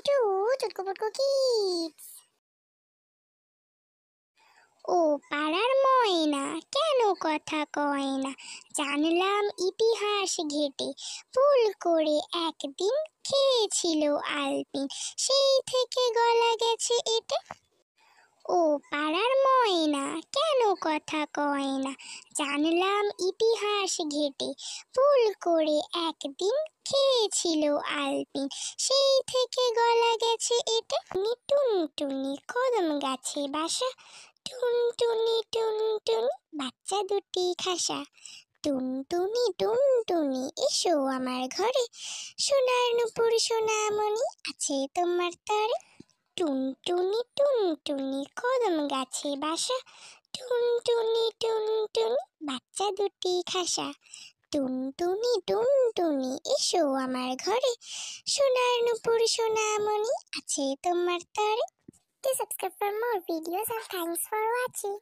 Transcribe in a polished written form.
Two চুটকু পুটকু kids. ও পাড়ার ময়না কেন কথা কয় না, জানলাম ইতিহাস ঘেটে ভুল করে একদিন খেয়েছিল আলপিন, সেই থেকে গলা গেছে এটে। ও পাড়ার ময়না কেন কথা কয় না, জানলাম ইতিহাস ঘেটে ভুল করে একদিন খেয়েছিল আলপিন, সেই থেকে গলা গেছে এটে। টুনটুনি কদম গাছে বাসা, টুনটুনি টুনটুনি বাচ্চা দুটি খাসা। টুনটুনি টুনটুনি এসো আমার ঘরে, সোনার নুপুর সোনামণি আছে তোমার তরে। টুনটুনি টুনটুনি কদম গাছে বাসা, টুনটুনি টুনটুনি বাচ্চা দুটি খাসা। টুনটুনি টুনটুনি এসো আমার ঘরে, সোনার নুপুর সোনামণি আছে তোমার তরে। Please subscribe for more videos and thanks for watching.